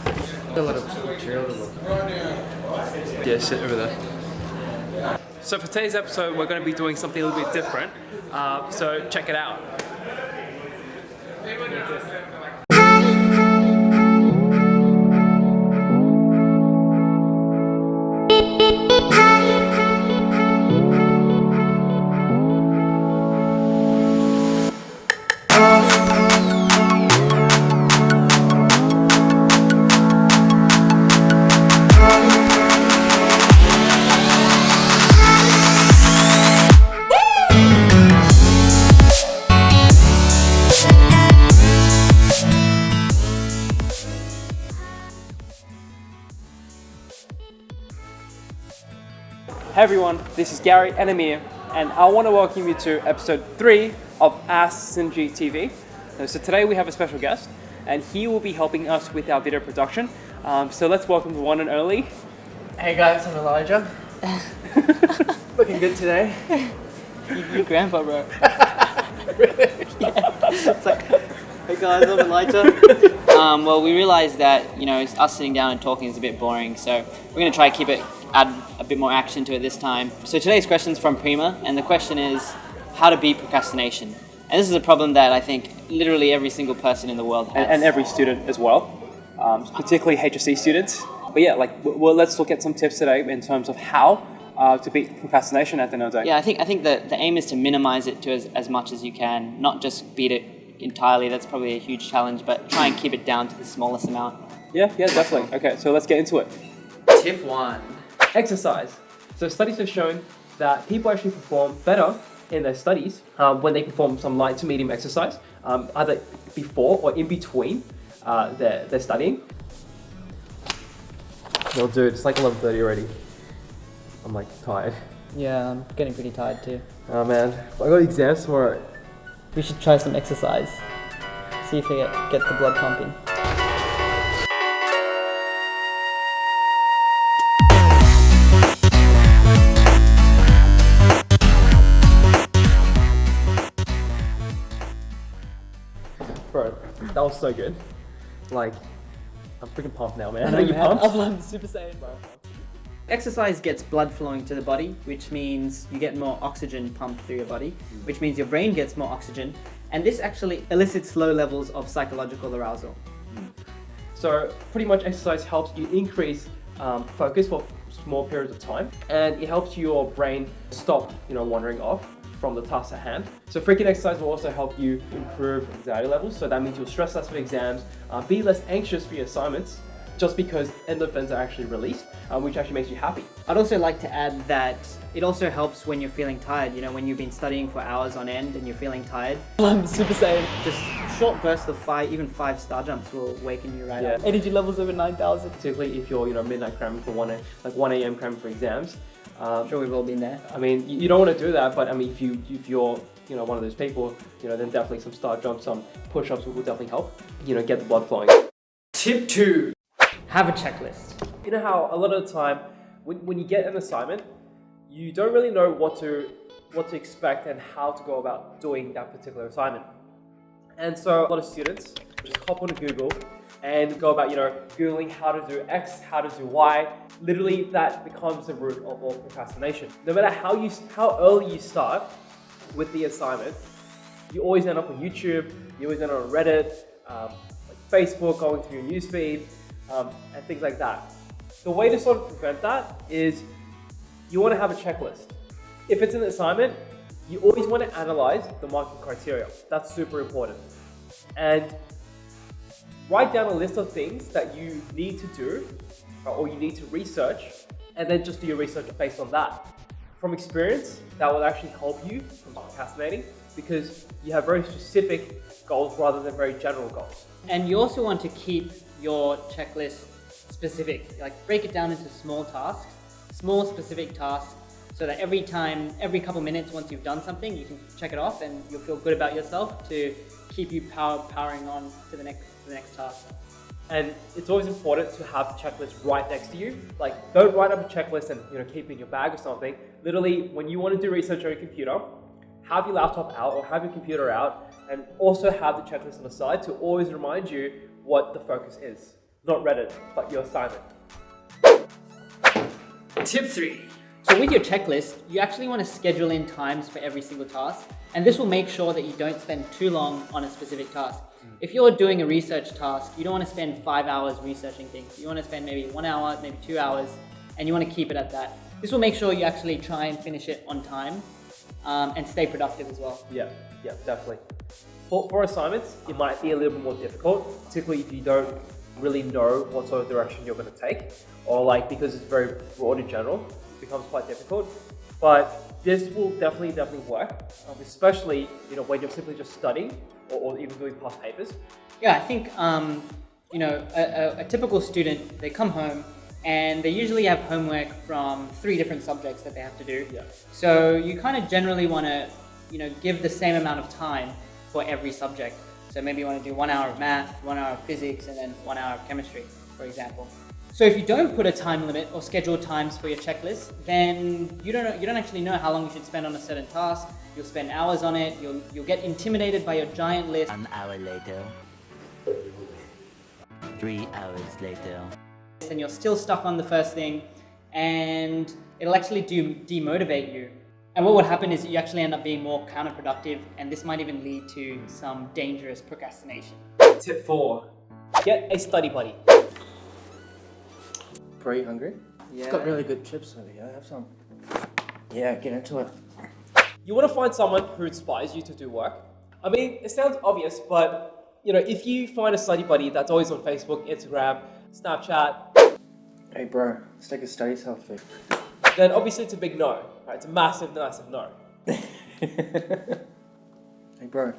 A little chair. Yeah, sit over there. So for today's episode, we're going to be doing something a little bit different. So check it out. Hey everyone, this is Gary and Amir, and I want to welcome you to episode 3 of Ask Synergy TV. So today we have a special guest, and he will be helping us with our video production. So let's welcome the one and only. Hey guys, I'm Elijah. Looking good today. Your grandpa, bro. Really? Yeah. It's like, hey guys, I'm Elijah. Well, we realized that, us sitting down and talking is a bit boring, so we're going to try to add a bit more action to it this time. So today's question is from Prima, and the question is how to beat procrastination. And this is a problem that I think literally every single person in the world has. And every student as well, particularly HSC students. But yeah, let's look at some tips today in terms of how to beat procrastination at the end of the day. Yeah, I think that the aim is to minimize it to as much as you can, not just beat it entirely. That's probably a huge challenge, but try and keep it down to the smallest amount. Yeah, definitely. Okay, so let's get into it. Tip 1. Exercise. So studies have shown that people actually perform better in their studies when they perform some light to medium exercise, either before or in between their studying. Well, dude, it's like 11:30 already. I'm like tired. Yeah, I'm getting pretty tired too. Oh man, I got exams tomorrow. We should try some exercise. See if we get the blood pumping. Bro, that was so good. Like, I'm freaking pumped now, man. I know, Are you man. pumped? I'm Super Saiyan, bro. Exercise gets blood flowing to the body, which means you get more oxygen pumped through your body, which means your brain gets more oxygen, and this actually elicits low levels of psychological arousal. So pretty much exercise helps you increase focus for small periods of time, and it helps your brain stop, wandering off from the task at hand. So frequent exercise will also help you improve anxiety levels. So that means you'll stress less for exams, be less anxious for your assignments, just because endorphins are actually released, which actually makes you happy. I'd also like to add that it also helps when you're feeling tired. When you've been studying for hours on end and you're feeling tired. I'm Super Saiyan. Just short bursts of 5 star jumps will waken you right up. Energy levels over 9,000. Particularly if you're, midnight cramming for 1 a.m. cramming for exams. I'm sure we've all been there. I mean, you don't want to do that, but I mean, if you're one of those people, then definitely some star jumps, some push-ups will definitely help, get the blood flowing. Tip 2. Have a checklist. You know how a lot of the time, when you get an assignment, you don't really know what to expect and how to go about doing that particular assignment. And so a lot of students just hop onto Google and go about, Googling how to do X, how to do Y. Literally, that becomes the root of all procrastination. No matter how early you start with the assignment, you always end up on YouTube, you always end up on Reddit, like Facebook, going through your newsfeed, and things like that. The way to sort of prevent that is you want to have a checklist. If it's an assignment, you always want to analyze the marking criteria. That's super important. And write down a list of things that you need to do or you need to research, and then just do your research based on that. From experience, that will actually help you from procrastinating because you have very specific goals rather than very general goals. And you also want to keep your checklist specific, like break it down into small tasks, small specific tasks, so that every couple minutes once you've done something, you can check it off and you'll feel good about yourself to keep you powering on to the next task. And it's always important to have the checklist right next to you. Like, don't write up a checklist and keep it in your bag or something. Literally, when you want to do research on your computer, have your laptop out or have your computer out, and also have the checklist on the side to always remind you what the focus is. Not Reddit, but your assignment. Tip 3. So with your checklist, you actually want to schedule in times for every single task, and this will make sure that you don't spend too long on a specific task. If you're doing a research task, you don't want to spend 5 hours researching things. You want to spend maybe 1 hour, maybe 2 hours, and you want to keep it at that. This will make sure you actually try and finish it on time and stay productive as well. Yeah, definitely. For assignments, it might be a little bit more difficult, particularly if you don't really know what sort of direction you're going to take, or like because it's very broad in general, it becomes quite difficult. But this will definitely work, especially when you're simply just studying or even doing past papers. Yeah, I think a typical student, they come home and they usually have homework from 3 different subjects that they have to do. Yeah. So you kind of generally want to give the same amount of time for every subject. So maybe you want to do 1 hour of math, 1 hour of physics, and then 1 hour of chemistry, for example. So if you don't put a time limit or schedule times for your checklist, then you don't actually know how long you should spend on a certain task. You'll spend hours on it. You'll get intimidated by your giant list. 1 hour later. 3 hours later. And you're still stuck on the first thing, and it'll actually demotivate you. And what would happen is you actually end up being more counterproductive, and this might even lead to some dangerous procrastination. Tip 4, get a study buddy. Bro, you hungry? Yeah. It's got really good chips over here. Have some. Yeah, get into it. You want to find someone who inspires you to do work. I mean, it sounds obvious, but if you find a study buddy that's always on Facebook, Instagram, Snapchat, Hey bro, let's take a study selfie. then obviously it's a big no, right? It's a massive no. Hey bro,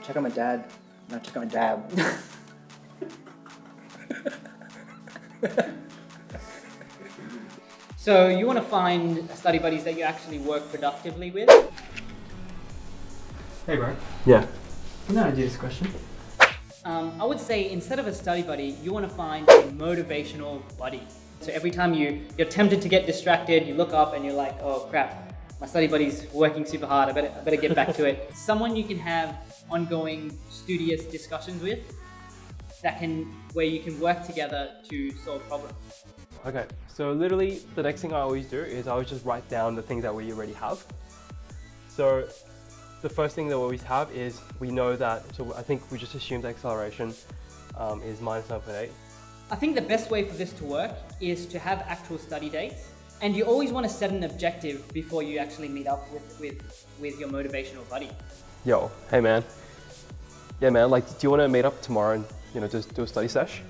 check out my dad. No, check out my dab. So you want to find study buddies that you actually work productively with. Hey bro, Yeah. you know how to do this question? I would say instead of a study buddy, you want to find a motivational buddy. So every time you're tempted to get distracted, you look up and you're like, oh crap, my study buddy's working super hard, I better get back to it. Someone you can have ongoing studious discussions with where you can work together to solve problems. Okay, so literally the next thing I always do is I always just write down the things that we already have. So the first thing that we always have is we know that, so I think we just assume the acceleration is minus 9.8. I think the best way for this to work is to have actual study dates, and you always want to set an objective before you actually meet up with your motivational buddy. Yo, hey man. Yeah man, like do you want to meet up tomorrow and just do a study sesh?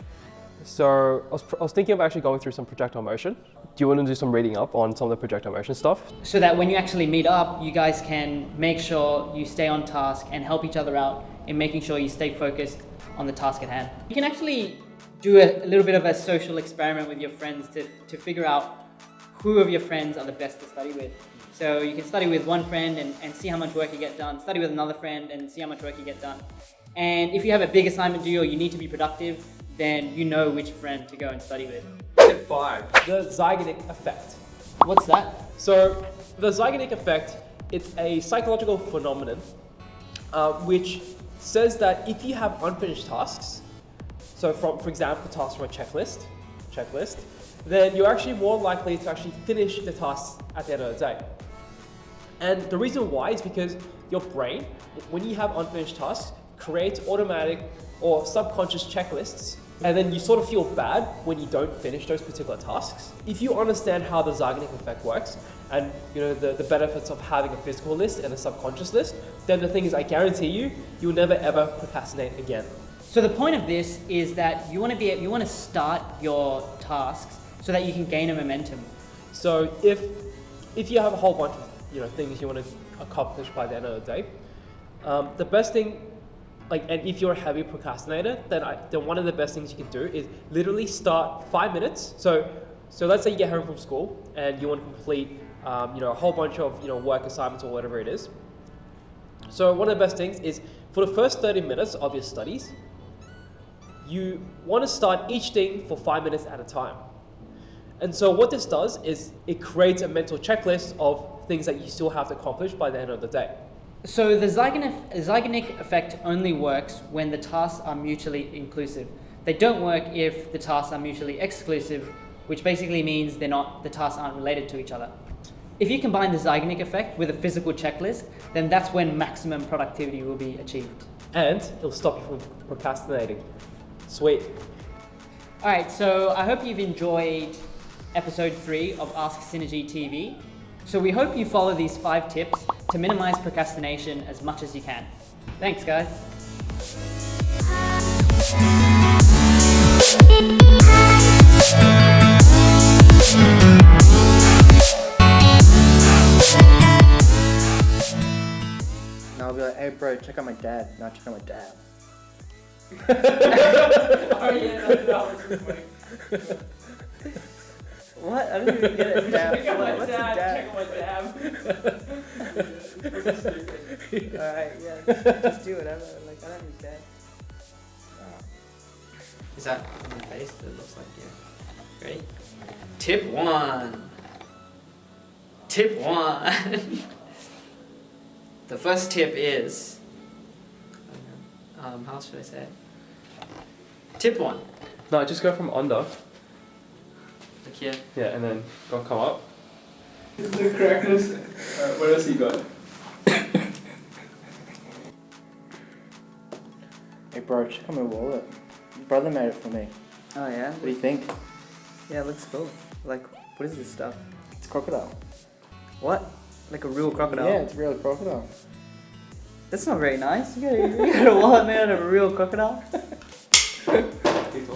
So I was thinking of actually going through some projectile motion. Do you want to do some reading up on some of the projectile motion stuff? So that when you actually meet up, you guys can make sure you stay on task and help each other out in making sure you stay focused on the task at hand. You can actually do a little bit of a social experiment with your friends to figure out who of your friends are the best to study with. So you can study with one friend and see how much work you get done, study with another friend and see how much work you get done. And if you have a big assignment due or you need to be productive, then you know which friend to go and study with. Tip 5, the Zeignarnik Effect. What's that? So the Zeignarnik Effect, it's a psychological phenomenon which says that if you have unfinished tasks, so for example, tasks from a checklist, then you're actually more likely to actually finish the tasks at the end of the day. And the reason why is because your brain, when you have unfinished tasks, creates automatic or subconscious checklists, and then you sort of feel bad when you don't finish those particular tasks. If you understand how the Zeignarnik Effect works, and the benefits of having a physical list and a subconscious list, then the thing is, I guarantee you'll never ever procrastinate again. So the point of this is that you want to start your tasks so that you can gain a momentum. So if you have a whole bunch of things you want to accomplish by the end of the day, the best thing, and if you're a heavy procrastinator, then one of the best things you can do is literally start 5 minutes. So let's say you get home from school and you want to complete a whole bunch of work assignments or whatever it is. So one of the best things is for the first 30 minutes of your studies, you want to start each thing for 5 minutes at a time. And so what this does is it creates a mental checklist of things that you still have to accomplish by the end of the day. So the Zeignarnik Effect only works when the tasks are mutually inclusive. They don't work if the tasks are mutually exclusive, which basically means the tasks aren't related to each other. If you combine the Zeignarnik effect with a physical checklist, then that's when maximum productivity will be achieved. And it'll stop you from procrastinating. Sweet. Alright, so I hope you've enjoyed episode 3 of Ask Synergy TV. So we hope you follow these 5 tips to minimize procrastination as much as you can. Thanks, guys. Now I'll be like, hey bro, check out my dad. Now check out my dad. Oh yeah, that was really funny. What? I don't even get it. Dab. Check out my What's a dad, dab? check out my dab. Alright, yeah. Just do whatever. Like, I don't even care. Is that on my face? That looks like you. Ready? Tip 1. Tip 1. The first tip is, how should I say it? Tip 1. No, just go from under. Look here. Yeah, and then come up. The crackers. What else you got? Hey bro, check out my wallet. Your brother made it for me. Oh yeah? What do you think? Yeah, it looks cool. Like, what is this stuff? It's crocodile. What? Like a real crocodile? Yeah, it's a real crocodile. That's not very nice. You got a wallet made out of a real crocodile?